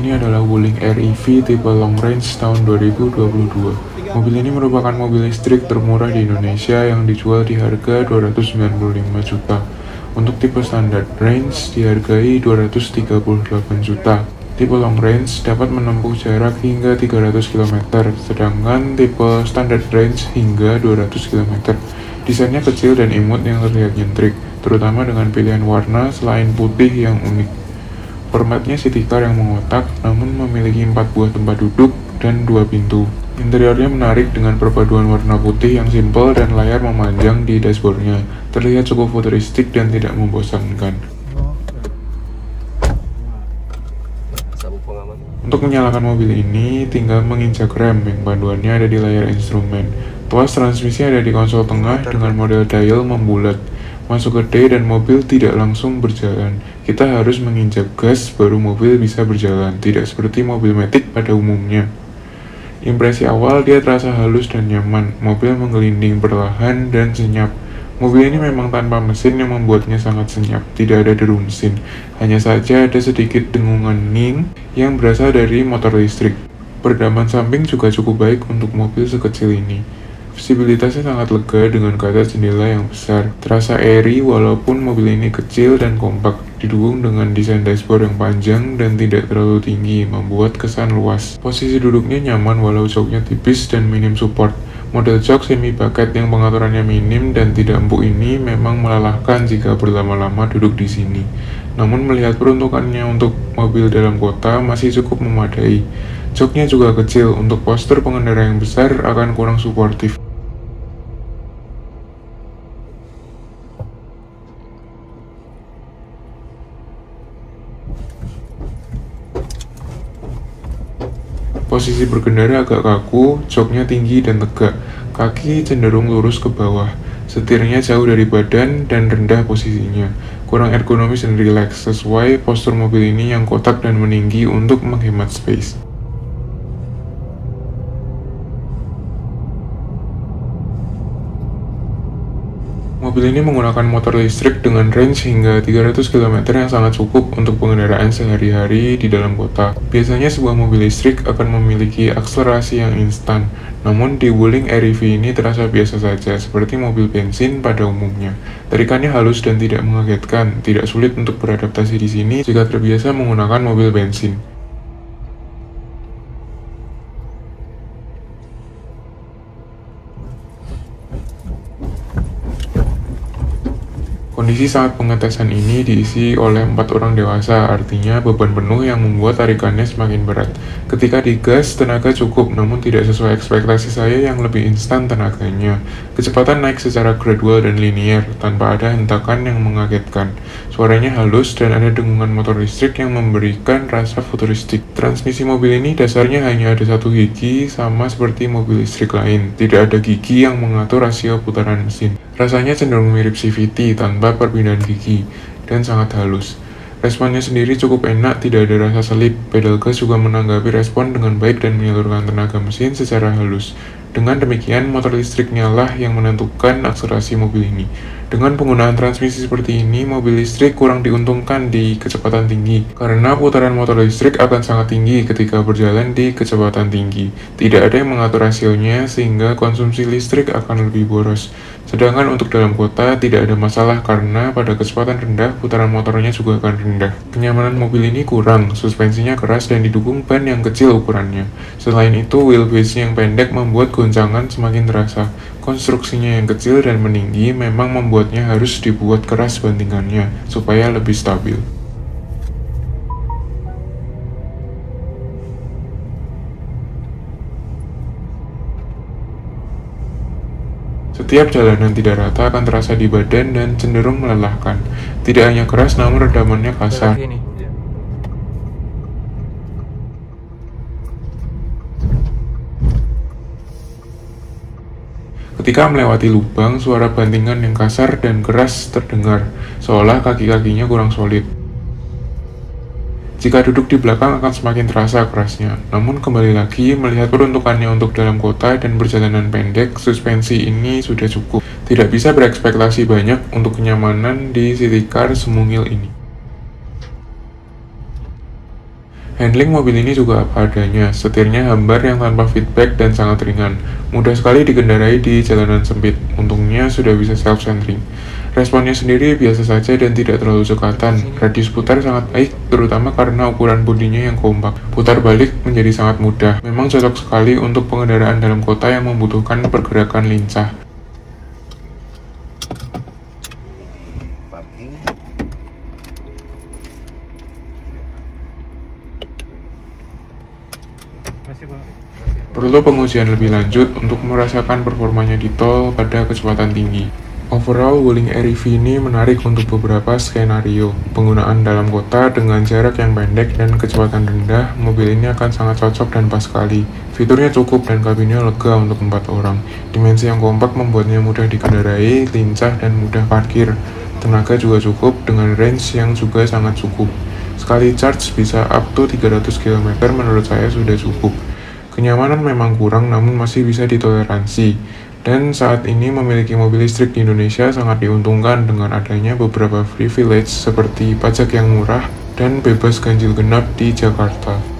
ini adalah Wuling REV tipe long range tahun 2022. Mobil ini merupakan mobil listrik termurah di Indonesia yang dijual di harga 295 juta. Untuk tipe standard range dihargai 238 juta. Tipe long range dapat menempuh jarak hingga 300 km, sedangkan tipe standard range hingga 200 km. Desainnya kecil dan imut yang terlihat nyentrik, terutama dengan pilihan warna selain putih yang unik. Formatnya city car yang mengotak, namun memiliki 4 buah tempat duduk dan 2 pintu. Interiornya menarik dengan perpaduan warna putih yang simpel dan layar memanjang di dashboardnya. Terlihat cukup futuristik dan tidak membosankan. Untuk menyalakan mobil ini, tinggal menginjak rem yang panduannya ada di layar instrumen. Tuas transmisi ada di konsol tengah dengan model dial membulat. Masuk ke D dan mobil tidak langsung berjalan. Kita harus menginjak gas baru mobil bisa berjalan, tidak seperti mobil matic pada umumnya. Impresi awal dia terasa halus dan nyaman, mobil menggelinding perlahan dan senyap. Mobil ini memang tanpa mesin yang membuatnya sangat senyap, tidak ada deru mesin. Hanya saja ada sedikit dengungan ning yang berasal dari motor listrik. Peredaman samping juga cukup baik untuk mobil sekecil ini. Visibilitasnya sangat lega dengan kaca jendela yang besar. Terasa airy walaupun mobil ini kecil dan kompak, didukung dengan desain dashboard yang panjang dan tidak terlalu tinggi, membuat kesan luas. Posisi duduknya nyaman walau joknya tipis dan minim support. Model jok semi bucket yang pengaturannya minim dan tidak empuk ini memang melelahkan jika berlama-lama duduk di sini. Namun melihat peruntukannya untuk mobil dalam kota masih cukup memadai. Joknya juga kecil, untuk postur pengendara yang besar akan kurang suportif. Posisi berkendara agak kaku, joknya tinggi dan tegak, kaki cenderung lurus ke bawah, setirnya jauh dari badan dan rendah posisinya, kurang ergonomis dan rileks, sesuai postur mobil ini yang kotak dan meninggi untuk menghemat space. Mobil ini menggunakan motor listrik dengan range hingga 300 km yang sangat cukup untuk pengendaraan sehari-hari di dalam kota. Biasanya sebuah mobil listrik akan memiliki akselerasi yang instan, namun di Wuling REV ini terasa biasa saja, seperti mobil bensin pada umumnya. Tarikannya halus dan tidak mengagetkan, tidak sulit untuk beradaptasi di sini jika terbiasa menggunakan mobil bensin. Kondisi sangat pengetesan ini diisi oleh 4 orang dewasa, artinya beban penuh yang membuat tarikannya semakin berat. Ketika digas, tenaga cukup, namun tidak sesuai ekspektasi saya yang lebih instan tenaganya. Kecepatan naik secara gradual dan linier, tanpa ada hentakan yang mengagetkan. Suaranya halus dan ada dengungan motor listrik yang memberikan rasa futuristik. Transmisi mobil ini dasarnya hanya ada 1 gigi, sama seperti mobil listrik lain. Tidak ada gigi yang mengatur rasio putaran mesin. Rasanya cenderung mirip CVT tanpa perpindahan gigi, dan sangat halus. Responnya sendiri cukup enak, tidak ada rasa selip. Pedal gas juga menanggapi respon dengan baik dan menyalurkan tenaga mesin secara halus. Dengan demikian, motor listriknya lah yang menentukan akselerasi mobil ini. Dengan penggunaan transmisi seperti ini, mobil listrik kurang diuntungkan di kecepatan tinggi, karena putaran motor listrik akan sangat tinggi ketika berjalan di kecepatan tinggi. Tidak ada yang mengatur rasionya, sehingga konsumsi listrik akan lebih boros. Sedangkan untuk dalam kota tidak ada masalah karena pada kecepatan rendah putaran motornya juga akan rendah. Kenyamanan mobil ini kurang, suspensinya keras dan didukung ban yang kecil ukurannya. Selain itu, wheelbase yang pendek membuat goncangan semakin terasa. Konstruksinya yang kecil dan meninggi memang membuatnya harus dibuat keras bandingannya supaya lebih stabil. Setiap jalanan tidak rata akan terasa di badan dan cenderung melelahkan. Tidak hanya keras namun redamannya kasar. Ketika melewati lubang, suara bantingan yang kasar dan keras terdengar, seolah kaki-kakinya kurang solid. Jika duduk di belakang akan semakin terasa kerasnya, namun kembali lagi melihat peruntukannya untuk dalam kota dan perjalanan pendek, suspensi ini sudah cukup. Tidak bisa berekspektasi banyak untuk kenyamanan di city car semungil ini. Handling mobil ini juga apa adanya, setirnya hambar yang tanpa feedback dan sangat ringan. Mudah sekali dikendarai di jalanan sempit, untungnya sudah bisa self-centering. Responnya sendiri biasa saja dan tidak terlalu cekatan. Radius putar sangat baik, terutama karena ukuran bodinya yang kompak. Putar balik menjadi sangat mudah, memang cocok sekali untuk pengendaraan dalam kota yang membutuhkan pergerakan lincah. Perlu pengujian lebih lanjut untuk merasakan performanya di tol pada kecepatan tinggi. Overall, Wuling REV ini menarik untuk beberapa skenario. Penggunaan dalam kota dengan jarak yang pendek dan kecepatan rendah, mobil ini akan sangat cocok dan pas sekali. Fiturnya cukup dan kabinnya lega untuk 4 orang. Dimensi yang kompak membuatnya mudah dikendarai, lincah, dan mudah parkir. Tenaga juga cukup dengan range yang juga sangat cukup. Sekali charge bisa up to 300 km, menurut saya sudah cukup. Kenyamanan memang kurang namun masih bisa ditoleransi. Dan saat ini memiliki mobil listrik di Indonesia sangat diuntungkan dengan adanya beberapa privilege seperti pajak yang murah dan bebas ganjil genap di Jakarta.